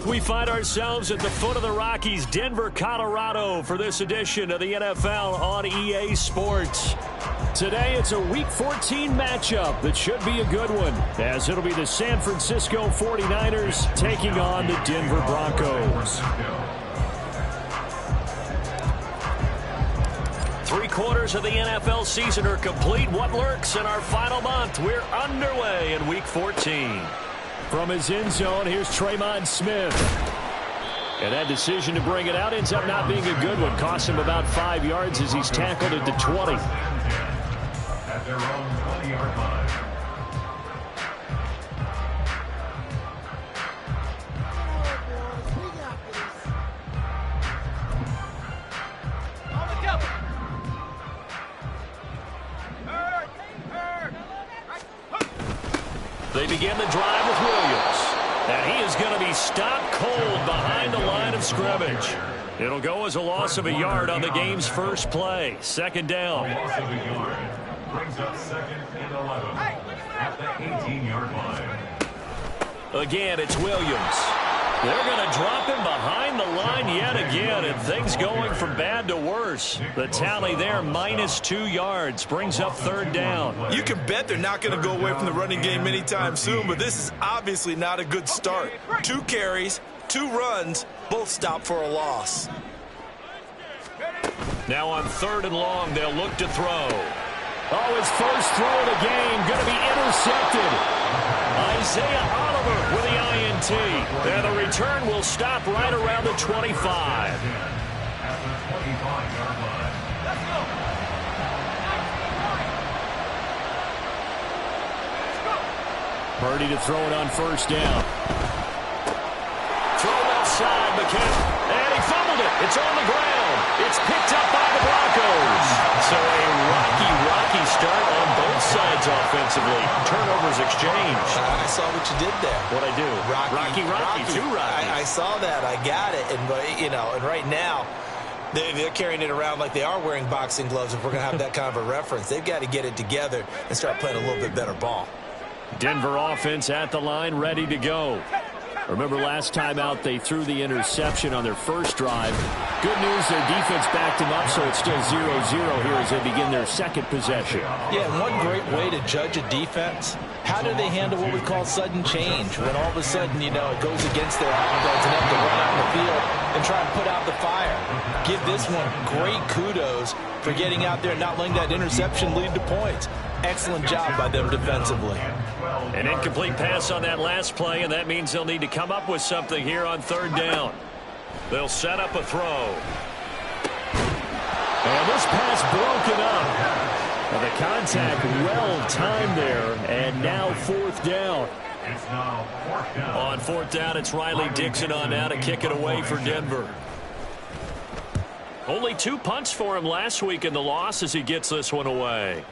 We find ourselves at the foot of the Rockies, Denver, Colorado, for this edition of the NFL on EA Sports. Today, it's a Week 14 matchup that should be a good one, as it'll be the San Francisco 49ers taking on the Denver Broncos. 3/4 of the NFL season are complete. What lurks in our final month? We're underway in Week 14. From his end zone, here's Tremon Smith. And that decision to bring it out ends up not being a good one. Cost him about 5 yards as he's tackled at the 20. At their own 20-yard line. They begin the drive with Williams. And he is going to be stopped cold behind the line of scrimmage. It'll go as a loss of a yard on the game's first play. Second down. A loss of a yard brings up 2nd and 11 at the 18-yard line. Again, it's Williams. They're going to drop him behind the line yet again, and things going from bad to worse. The tally there, -2 yards, brings up 3rd down. You can bet they're not going to go away from the running game anytime soon, but this is obviously not a good start. 2 carries, 2 runs, both stop for a loss. Now on 3rd and long, they'll look to throw. Oh, his first throw of the game going to be intercepted. Isaiah Oliver with the INT. And the return will stop right around the 25. At the 25-yard line. Purdy to throw it on 1st down. Throw left side, McKinnon. And he fumbled it. It's on the ground. It's picked up by the Broncos. So a rocky start on both sides offensively. Turnovers exchanged. I saw what you did there. What'd I do? Rocky. Two Rockies. I saw that. I got it. And, and right now, they're carrying it around like they are wearing boxing gloves. If we're going to have that kind of a reference, they've got to get it together and start playing a little bit better ball. Denver offense at the line, ready to go. Remember last time out, they threw the interception on their first drive. Good news, their defense backed them up, so it's still 0-0 here as they begin their second possession. Yeah, and one great way to judge a defense, how do they handle what we call sudden change? When all of a sudden, it goes against their offense and they have to run out in the field and try and put out the fire. Give this one great kudos for getting out there and not letting that interception lead to points. Excellent job by them defensively. An incomplete pass on that last play, and that means they'll need to come up with something here on 3rd down. They'll set up a throw. And this pass broken up. And the contact well timed there, and now 4th down. It's now 4th down. On 4th down, it's Riley Dixon on now to kick it away for Denver. Only 2 punts for him last week in the loss as he gets this one away.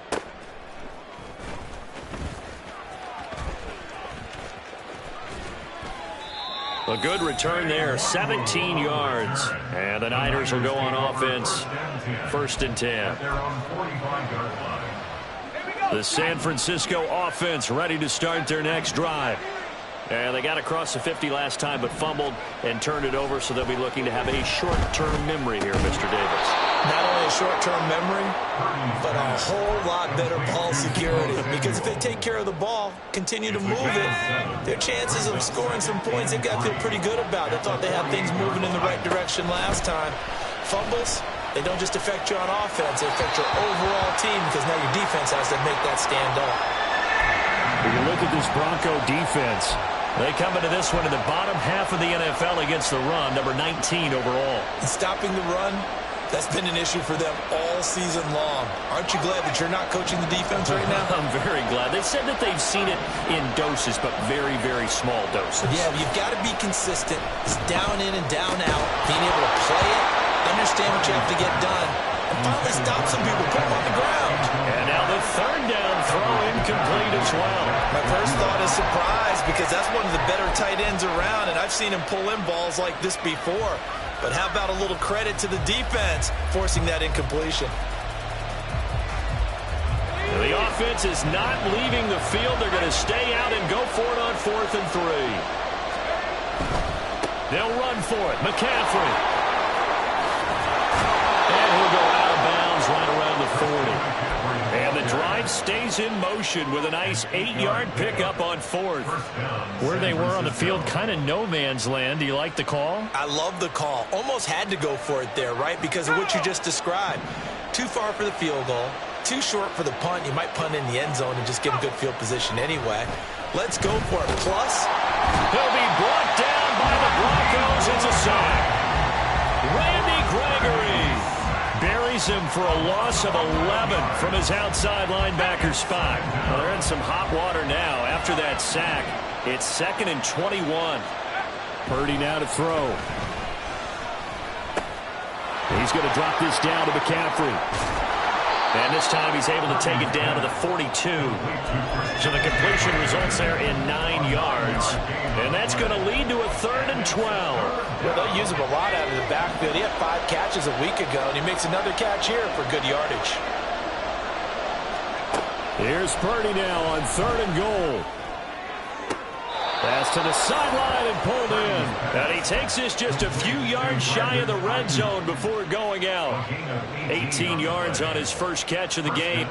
A good return there, 17 yards. And the Niners will go on offense, 1st and 10. The San Francisco offense ready to start their next drive. And they got across the 50 last time, but fumbled and turned it over, so they'll be looking to have a short-term memory here, Mr. Davis. Not only a short-term memory, but but a whole lot better ball security. Because if they take care of the ball, continue to move it, their chances of scoring some points, they've got to feel pretty good about. They thought they had things moving in the right direction last time. Fumbles, they don't just affect you on offense, they affect your overall team because now your defense has to make that stand up. When you look at this Bronco defense, they come into this one in the bottom half of the NFL against the run, number 19 overall. And stopping the run, that's been an issue for them all season long. Aren't you glad that you're not coaching the defense right now? I'm very glad. They said that they've seen it in doses, but very, very small doses. Yeah, you've got to be consistent. It's down in and down out. Being able to play it, understand what you have to get done, and finally stop some people, put them on the ground. And now the third down throw incomplete as well. My first thought is surprise because that's one of the better tight ends around, and I've seen him pull in balls like this before. But how about a little credit to the defense forcing that incompletion? The offense is not leaving the field. They're going to stay out and go for it on 4th and 3. They'll run for it. McCaffrey. And he'll go out of bounds right around the 40. And the drive stays in motion with a nice 8-yard pickup on 4th. Where they were on the field, kind of no man's land. Do you like the call? I love the call. Almost had to go for it there, right? Because of what you just described. Too far for the field goal. Too short for the punt. You might punt in the end zone and just give them good field position anyway. Let's go for it. Plus, he'll be brought down by the Broncos. It's a sack. Randy Gregory buries him for a loss of 11 from his outside linebacker spot. Well, they're in some hot water now. After that sack, it's 2nd and 21. Purdy now to throw. He's going to drop this down to McCaffrey. And this time he's able to take it down to the 42. So the completion results there in 9 yards. And that's going to lead to a 3rd and 12. Well, they'll use him a lot out of the backfield. He had 5 catches a week ago, and he makes another catch here for good yardage. Here's Purdy now on 3rd and goal. Pass to the sideline and pulled in. And he takes this just a few yards shy of the red zone before going out. 18 yards on his first catch of the game.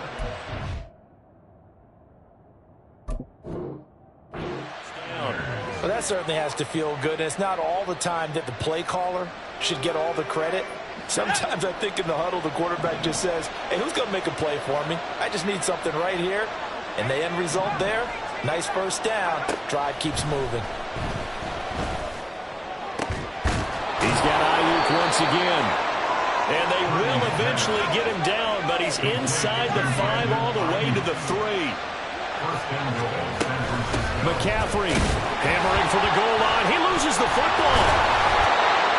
Well, that certainly has to feel good. And it's not all the time that the play caller should get all the credit. Sometimes I think in the huddle, the quarterback just says, hey, who's going to make a play for me? I just need something right here. And the end result there, nice first down. Drive keeps moving. He's got Ayuk once again. And they will eventually get him down, but he's inside the 5 all the way to the 3. McCaffrey hammering for the goal line. He loses the football.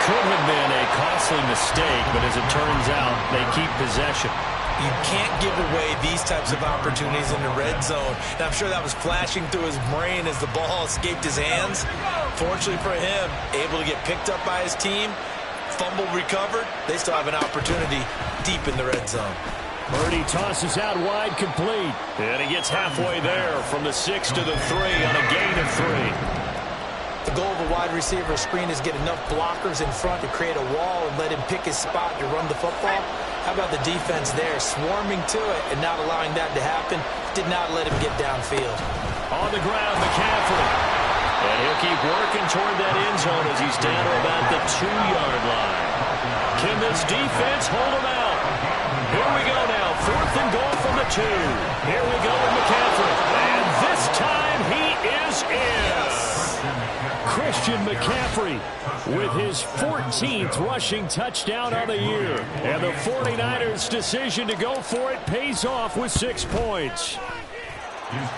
Could have been a costly mistake, but as it turns out, they keep possession. You can't give away these types of opportunities in the red zone. And I'm sure that was flashing through his brain as the ball escaped his hands. Fortunately for him, able to get picked up by his team, fumble recovered. They still have an opportunity deep in the red zone. Purdy tosses out wide, complete. And he gets halfway there from the 6 to the 3 on a gain of 3. The goal of a wide receiver screen is get enough blockers in front to create a wall and let him pick his spot to run the football. How about the defense there, swarming to it and not allowing that to happen? Did not let him get downfield. On the ground, McCaffrey. And he'll keep working toward that end zone as he's down to about the 2-yard line. Can this defense hold him out? Here we go now, 4th and goal from the 2. Here we go with McCaffrey. And this time he is in. Christian McCaffrey with his 14th rushing touchdown on the year. And the 49ers' decision to go for it pays off with 6 points.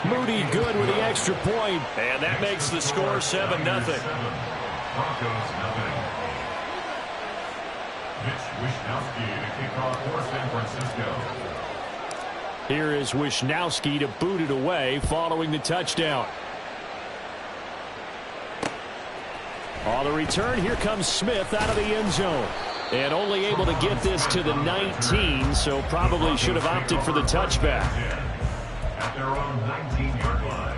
Moody good with the extra point, and that makes the score 7-0. Broncos 0. Mitch Wishnowsky to kick off for San Francisco. Here is Wishnowsky to boot it away following the touchdown. On the return, here comes Smith out of the end zone. And only able to get this to the 19, so probably should have opted for the touchback. At their own 19-yard line.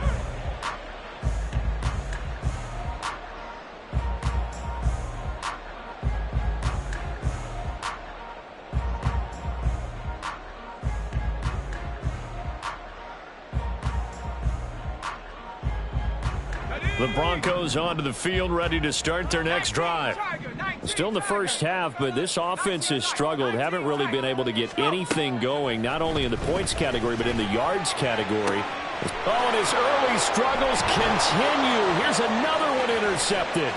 The Broncos onto the field, ready to start their next drive. Still in the first half, but this offense has struggled. Haven't really been able to get anything going, not only in the points category, but in the yards category. Oh, and his early struggles continue. Here's another one intercepted.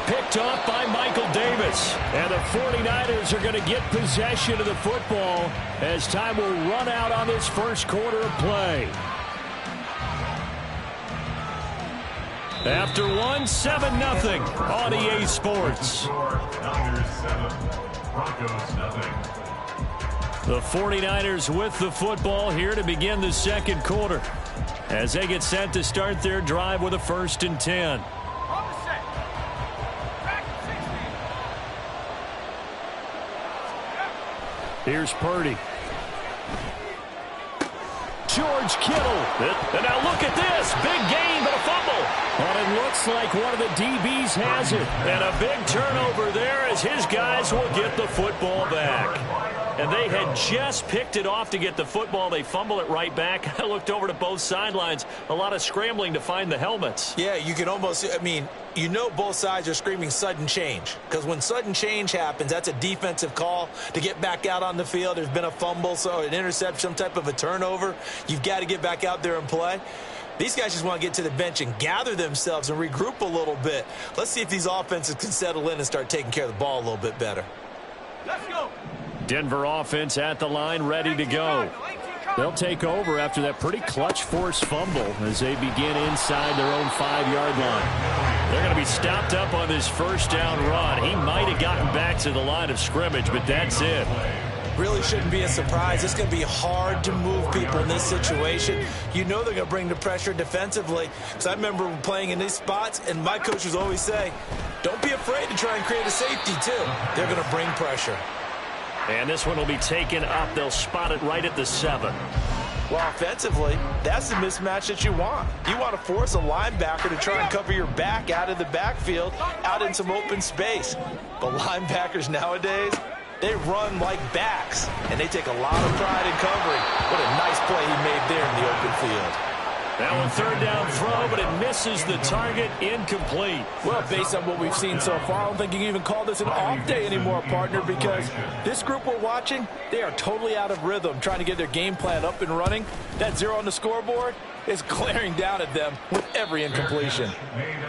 Picked off by Michael Davis. And the 49ers are going to get possession of the football as time will run out on this first quarter of play. After 7-0 on EA Sports. Niners 7, Broncos nothing. The 49ers with the football here to begin the second quarter as they get set to start their drive with a 1st and 10. Here's Purdy. George Kittle. And now look at this. Big gain, but a fumble. And it looks like one of the DBs has it. And a big turnover there as his guys will get the football back. And they had just picked it off to get the football. They fumble it right back. I looked over to both sidelines. A lot of scrambling to find the helmets. Yeah, you can almost, you know both sides are screaming sudden change. Because when sudden change happens, that's a defensive call to get back out on the field. There's been a fumble, so an interception, some type of a turnover. You've got to get back out there and play. These guys just want to get to the bench and gather themselves and regroup a little bit. Let's see if these offenses can settle in and start taking care of the ball a little bit better. Let's go. Denver offense at the line, ready to go. They'll take over after that pretty clutch forced fumble as they begin inside their own 5-yard line. They're going to be stopped up on this first down run. He might have gotten back to the line of scrimmage, but that's it. Really shouldn't be a surprise. It's going to be hard to move people in this situation. You know they're going to bring the pressure defensively. Because I remember playing in these spots, and my coaches always say, don't be afraid to try and create a safety, too. They're going to bring pressure. And this one will be taken up. They'll spot it right at the 7. Well, offensively, that's the mismatch that you want. You want to force a linebacker to try and cover your back out of the backfield, out in some open space. But linebackers nowadays, they run like backs, and they take a lot of pride in covering. What a nice play he made there in the open field. Now a 3rd down throw, but it misses the target, incomplete. Well, based on what we've seen so far, I don't think you can even call this an off day anymore, partner, because this group we're watching, they are totally out of rhythm, trying to get their game plan up and running. That 0 on the scoreboard is glaring down at them with every incompletion.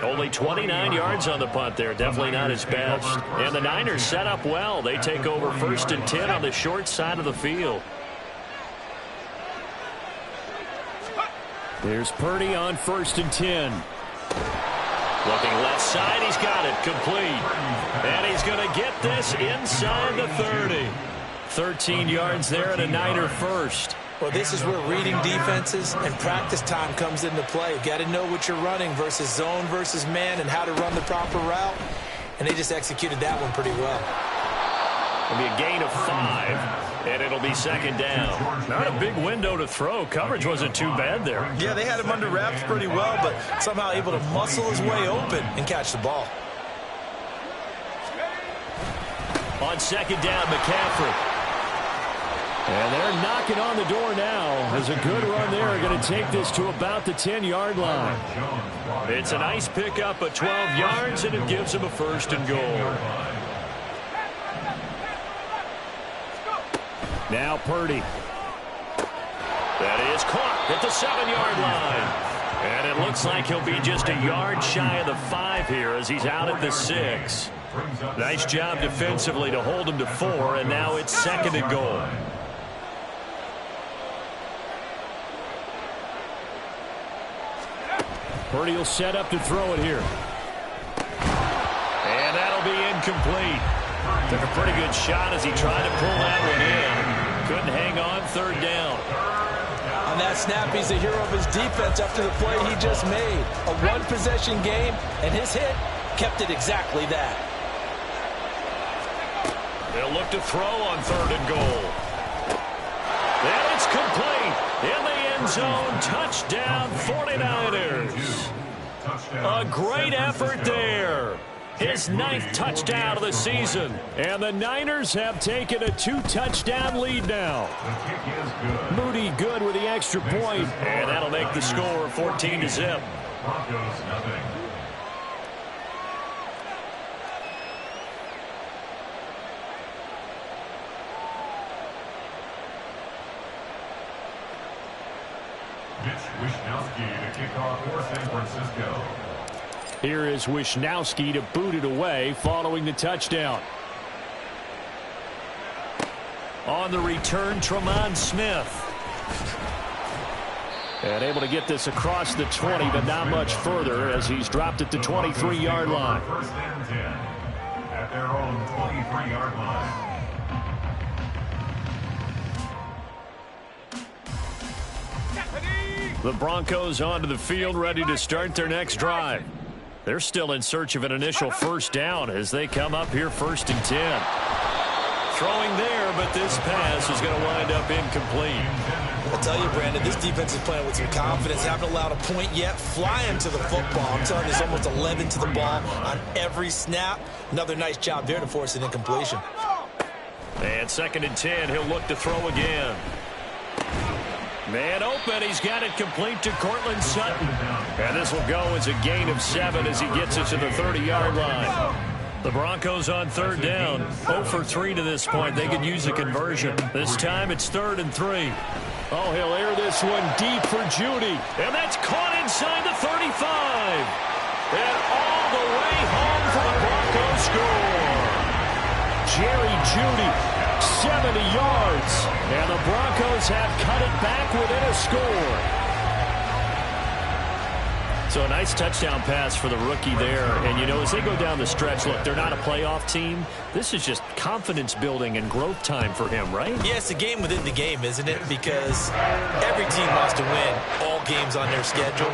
Only 29 yards on the punt there. Definitely not his best. And the Niners set up well. They take over 1st and 10 on the short side of the field. There's Purdy on 1st and 10. Looking left side, he's got it, complete. And he's going to get this inside the 30. 13 yards there and a Niner first. Well, this is where reading defenses and practice time comes into play. You've got to know what you're running versus zone versus man and how to run the proper route. And they just executed that one pretty well. It'll be a gain of 5, and it'll be 2nd down. Not a big window to throw. Coverage wasn't too bad there. Yeah, they had him under wraps pretty well, but somehow able to muscle his way open and catch the ball. On 2nd down, McCaffrey. And they're knocking on the door now as a good run there. Going to take this to about the 10-yard line. It's a nice pickup of 12 yards, and it gives him a 1st and goal. Now Purdy. That is caught at the 7-yard line. And it looks like he'll be just a yard shy of the 5 here as he's out at the 6. Nice job defensively to hold him to 4, and now it's 2nd and goal. Purdy will set up to throw it here. And that'll be incomplete. Took a pretty good shot as he tried to pull that one in. Couldn't hang on, 3rd down. On that snap, he's the hero of his defense after the play he just made. A one-possession game, and his hit kept it exactly that. They'll look to throw on 3rd and goal. And it's complete. In the end zone, touchdown 49ers. A great effort there. His 9th touchdown of the season. And the Niners have taken a 2-touchdown lead now. Moody good with the extra point. And that'll make the score 14-0. Broncos nothing. Mitch Wishnowsky to kick off for San Francisco. Here is Wishnowsky to boot it away following the touchdown. On the return, Tremont Smith. And able to get this across the 20, but not much further as he's dropped it to 23-yard line. First and 10 at their own 23-yard line. The Broncos onto the field, ready to start their next drive. They're still in search of an initial first down as they come up here 1st and 10. Throwing there, but this pass is going to wind up incomplete. I'll tell you, Brandon, this defense is playing with some confidence. Haven't allowed a point yet. Flying to the football. I'm telling you, there's almost 11 to the ball on every snap. Another nice job there to force an incompletion. And 2nd and 10, he'll look to throw again. Man open, he's got it complete to Cortland Sutton. And this will go as a gain of 7 as he gets it to the 30-yard line. The Broncos on 3rd down. 0 for 3 to this point. They could use a conversion. This time it's 3rd and 3. Oh, he'll air this one deep for Judy. And that's caught inside the 35. And all the way home for the Broncos score. Jerry Judy, 70 yards. And the Broncos have cut it back within a score. So a nice touchdown pass for the rookie there. And, you know, as they go down the stretch, look, they're not a playoff team. This is just confidence building and growth time for him, right? Yeah, it's a game within the game, isn't it? Because every team wants to win all games on their schedule.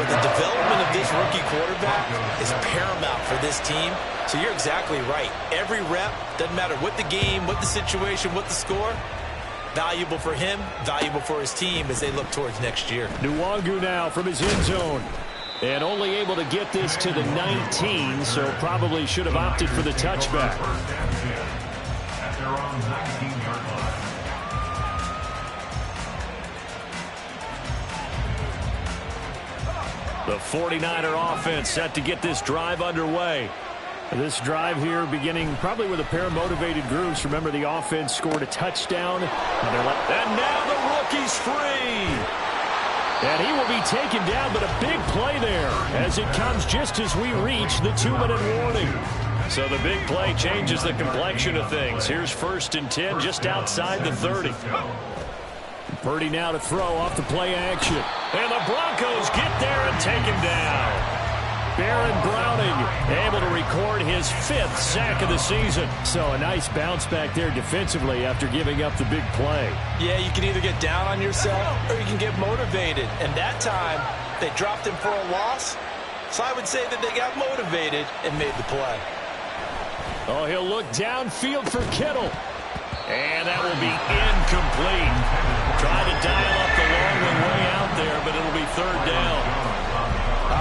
But the development of this rookie quarterback is paramount for this team. So you're exactly right. Every rep, doesn't matter what the game, what the situation, what the score, valuable for him, valuable for his team as they look towards next year. Nwangu now from his end zone. And only able to get this to the 19, so probably should have opted for the touchback. At their own 19-yard line. The 49er offense set to get this drive underway. This drive here beginning probably with a pair of motivated groups. Remember, the offense scored a touchdown. And now the rookie's free. And he will be taken down, but a big play there as it comes just as we reach the 2-minute warning. So the big play changes the complexion of things. Here's 1st and 10 just outside the 30. Purdy now to throw off the play action. And the Broncos get there and take him down. Baron Browning able to record his 5th sack of the season. So a nice bounce back there defensively after giving up the big play. Yeah, you can either get down on yourself or you can get motivated. And that time, they dropped him for a loss. So I would say that they got motivated and made the play. Oh, he'll look downfield for Kittle. And that will be incomplete. Trying to dial up the long way out there, but it'll be 3rd down.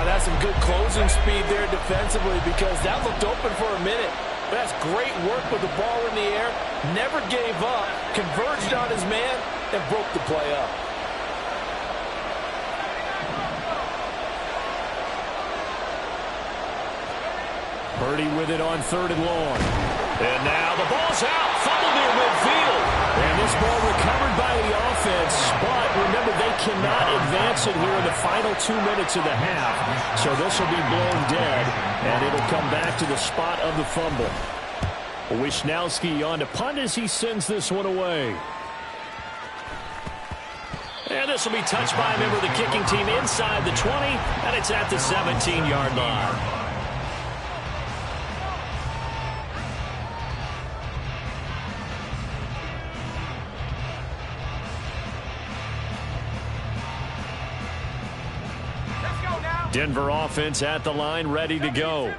That's some good closing speed there defensively because that looked open for a minute. But that's great work with the ball in the air. Never gave up, converged on his man, and broke the play up. Purdy with it on 3rd and long. And now the ball's out. Fumble near midfield. And this ball recovered by the offense. But remember, they cannot advance it here in the final 2 minutes of the half. So this will be blown dead. And it'll come back to the spot of the fumble. Wishnowsky on to punt as he sends this one away. And this will be touched by a member of the kicking team inside the 20. And it's at the 17-yard line. Denver offense at the line, ready to go.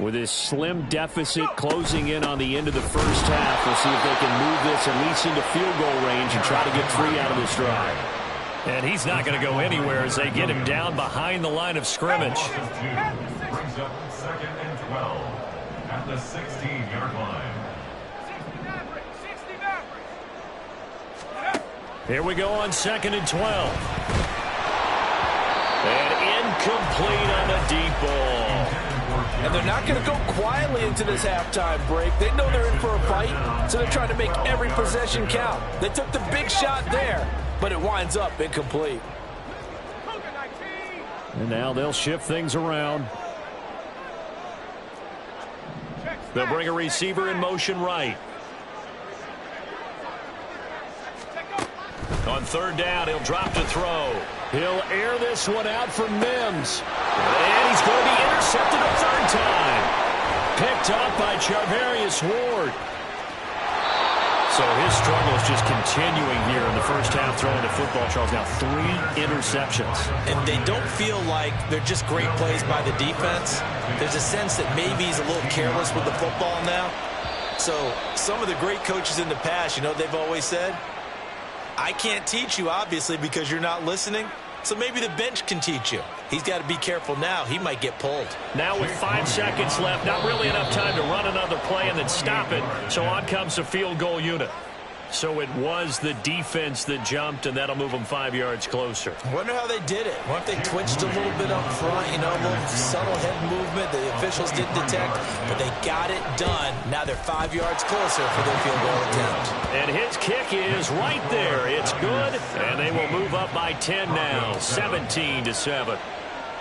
With this slim deficit closing in on the end of the first half, we'll see if they can move this at least into field goal range and try to get 3 out of this drive. And he's not going to go anywhere as they get him down behind the line of scrimmage. Brings up 2nd and 12 at the 16-yard line. Here we go on 2nd and 12. And Incomplete on the deep ball. And they're not going to go quietly into this halftime break. They know they're in for a fight, so they're trying to make every possession count. They took the big shot there, but it winds up incomplete. And now they'll shift things around. They'll bring a receiver in motion right. On third down, he'll drop to throw. He'll air this one out for Mims. And he's going to be intercepted a third time. Picked up by Charvarius Ward. So his struggle is just continuing here in the first half throwing the football, Charles. Now 3 interceptions. And they don't feel like they're just great plays by the defense. There's a sense that maybe he's a little careless with the football now. So some of the great coaches in the past, you know, they've always said, I can't teach you, obviously, because you're not listening. So maybe the bench can teach you. He's got to be careful now. He might get pulled. Now with 5 seconds left, not really enough time to run another play and then stop it. So on comes the field goal unit. So it was the defense that jumped, and that'll move them 5 yards closer. I wonder how they did it. What if they twitched a little bit up front, you know, a little subtle head movement the officials didn't detect, but they got it done. Now they're 5 yards closer for their field goal attempt. And his kick is right there. It's good, and they will move up by 10 now, 17-7.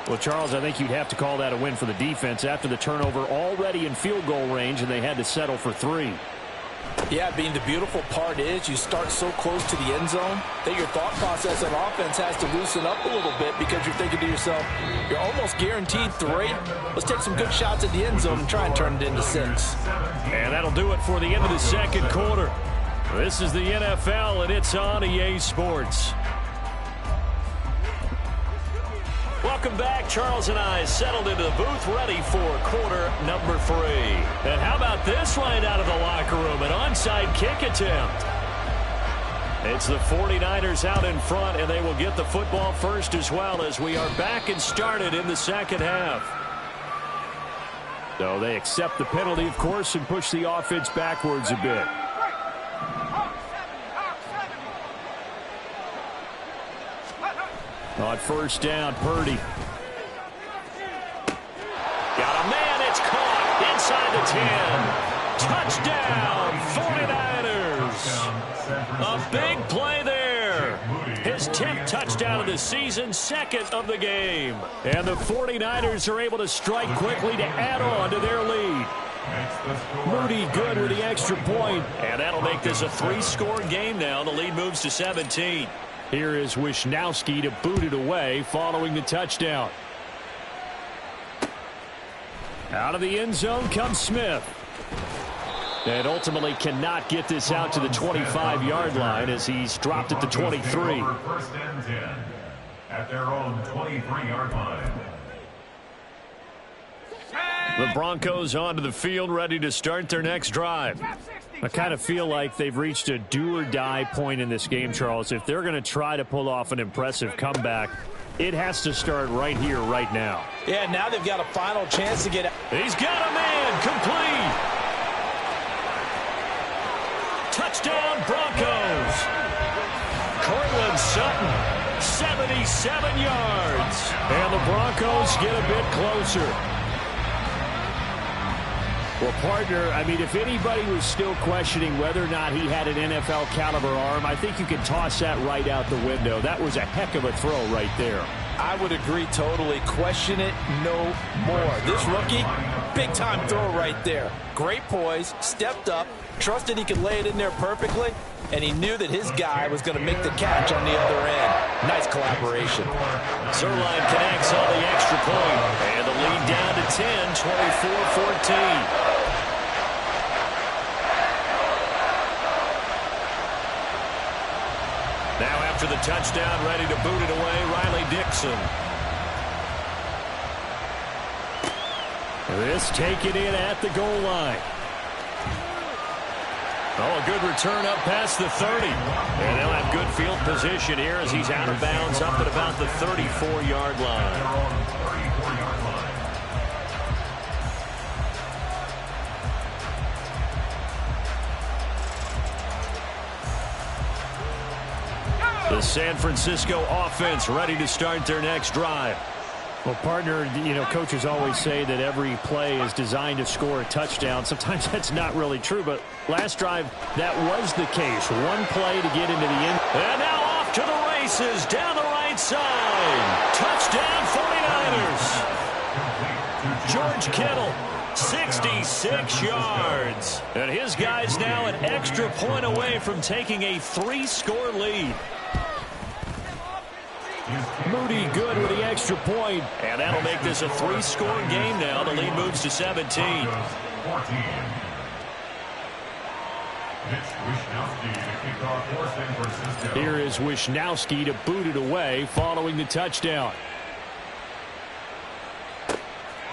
Well, Charles, I think you'd have to call that a win for the defense after the turnover already in field goal range, and they had to settle for 3. Yeah, Bean, the beautiful part is you start so close to the end zone that your thought process on offense has to loosen up a little bit because you're thinking to yourself, you're almost guaranteed 3. Let's take some good shots at the end zone and try and turn it into 6. And that'll do it for the end of the second quarter. This is the NFL, and it's on EA Sports. Welcome back. Charles and I settled into the booth ready for quarter number 3. And how about this right out of the locker room? An onside kick attempt. It's the 49ers out in front, and they will get the football first as well as we are back and started in the second half. So they accept the penalty, of course, and push the offense backwards a bit. On first down, Purdy. Got a man, it's caught inside the 10. Touchdown, 49ers. A big play there. His 10th touchdown of the season, 2nd of the game. And the 49ers are able to strike quickly to add on to their lead. Moody good with the extra point. And that'll make this a 3-score game now. The lead moves to 17. Here is Wisnowski to boot it away following the touchdown. Out of the end zone comes Smith. And ultimately cannot get this out to the 25-yard line as he's dropped at the 23. First and 10 at their own 23-yard line. The Broncos onto the field, ready to start their next drive. I kind of feel like they've reached a do-or-die point in this game, Charles. If they're going to try to pull off an impressive comeback, it has to start right here, right now. Yeah, now they've got a final chance to get out. He's got a man, complete. Touchdown, Broncos. Cortland Sutton, 77 yards. And the Broncos get a bit closer. Well, partner, I mean, if anybody was still questioning whether or not he had an NFL caliber arm, I think you can toss that right out the window. That was a heck of a throw right there. I would agree totally. Question it no more. This rookie, big-time throw right there. Great poise, stepped up, trusted he could lay it in there perfectly, and he knew that his guy was going to make the catch on the other end. Nice collaboration. Zerline connects on the extra point, and the lead down to 10, 24-14. Now after the touchdown, ready to boot it away, Riley Dixon. This taken in at the goal line. Oh, a good return up past the 30. And they'll have good field position here as he's out of bounds up at about the 34-yard line. The San Francisco offense ready to start their next drive. Well, partner, coaches always say that every play is designed to score a touchdown. Sometimes that's not really true, but last drive, that was the case. One play to get into the end. And now off to the races down the right side. Touchdown 49ers. George Kittle, 66 yards. And his guys now an extra point away from taking a 3-score lead. Moody good with the extra point. And that'll make this a 3-score game now. The lead moves to 17. Here is Wishnowski to boot it away following the touchdown.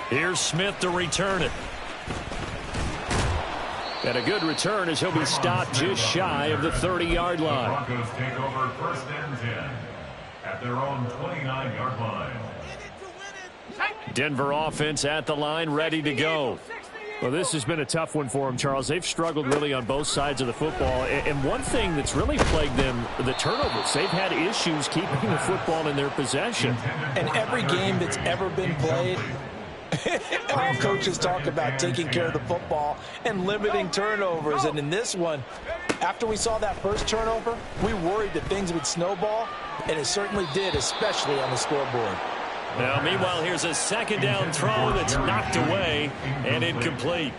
Here's Smith to return it. And a good return as he'll be stopped just shy of the 30-yard line. Broncos take over 1st and 10 at their own 29-yard line. Denver offense at the line, ready to go. Well, this has been a tough one for them, Charles. They've struggled really on both sides of the football. And one thing that's really plagued them, the turnovers. They've had issues keeping the football in their possession. And every game that's ever been played, all coaches talk about taking care of the football and limiting turnovers. And in this one, after we saw that first turnover, we worried that things would snowball, and it certainly did, especially on the scoreboard. Now, meanwhile, here's a 2nd down throw that's knocked away and incomplete.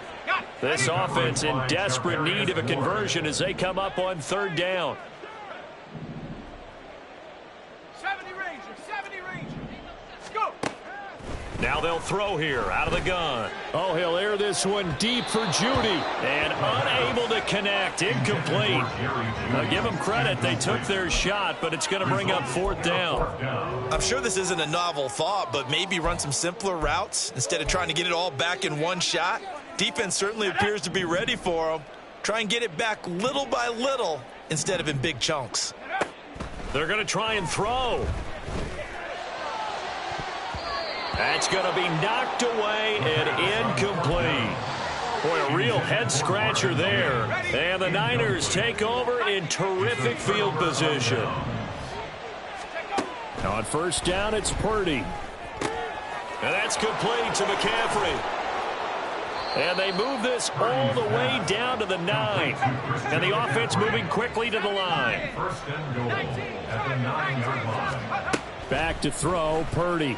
This offense in desperate need of a conversion as they come up on 3rd down. 70 Ranger. Let's go. Now they'll throw here out of the gun. Oh, he'll air this one deep for Judy. And unable to connect. Incomplete. Now, give them credit. They took their shot, but it's going to bring up 4th down. I'm sure this isn't a novel thought, but maybe run some simpler routes instead of trying to get it all back in one shot. Defense certainly appears to be ready for them. Try and get it back little by little instead of in big chunks. They're going to try and throw. That's going to be knocked away and incomplete. Boy, a real head-scratcher there. And the Niners take over in terrific field position. On 1st down, it's Purdy. And that's complete to McCaffrey. And they move this all the way down to the 9. And the offense moving quickly to the line. 1st and goal at the 9-yard line. Back to throw, Purdy.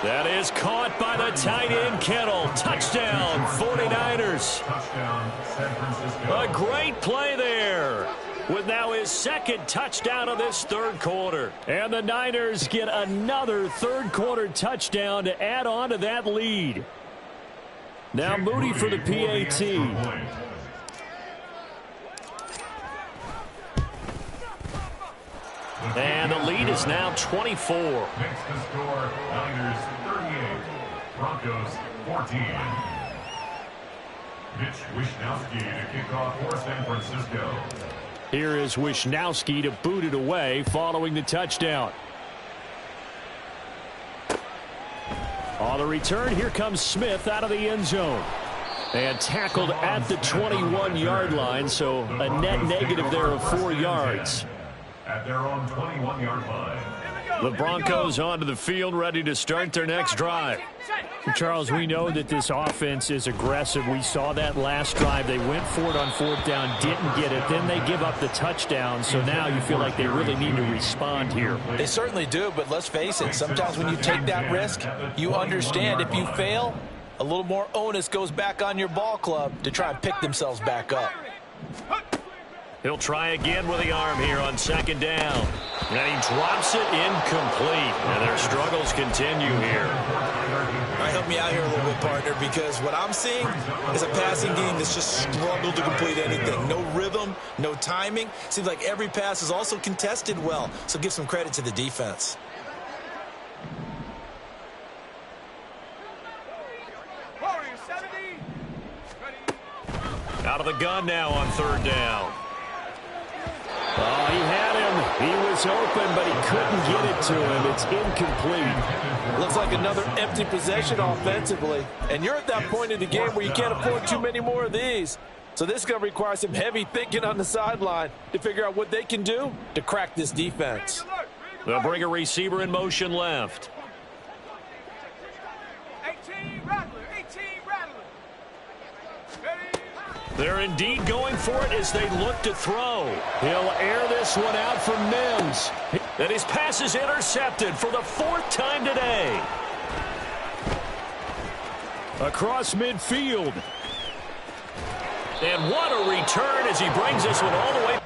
That is caught by the tight end, Kittle. Touchdown, 49ers. Touchdown, San Francisco. A great play there, with now his 2nd touchdown of this 3rd quarter. And the Niners get another 3rd quarter touchdown to add on to that lead. Now Moody for the PAT. And the lead is now 24. Makes the score Niners 38, Broncos 14. Mitch Wishnowski to kick off for San Francisco. Here is Wishnowski to boot it away following the touchdown. On the return, here comes Smith out of the end zone. And tackled at the 21-yard line, so a net negative there of 4 yards. At their own 21-yard line. The Broncos onto the field, ready to start their next drive. Charles, we know that this offense is aggressive. We saw that last drive. They went for it on 4th down, didn't get it. Then they give up the touchdown, so now you feel like they really need to respond here. They certainly do, but let's face it, sometimes when you take that risk, you understand if you fail, a little more onus goes back on your ball club to try and pick themselves back up. He'll try again with the arm here on 2nd down. And he drops it incomplete. And their struggles continue here. All right, help me out here a little bit, partner, because what I'm seeing is a passing game that's just struggled to complete anything. No rhythm, no timing. Seems like every pass is also contested well, so give some credit to the defense. Out of the gun now on 3rd down. Oh, he had him. He was open, but he couldn't get it to him. It's incomplete. Looks like another empty possession offensively. And you're at that point in the game where you can't afford too many more of these. So this is going to require some heavy thinking on the sideline to figure out what they can do to crack this defense. They'll bring a receiver in motion left. 18 Rattler, 18 Rattler. Ready? They're indeed going for it as they look to throw. He'll air this one out for Mims. And his pass is intercepted for the 4th time today. Across midfield. And what a return as he brings this one all the way.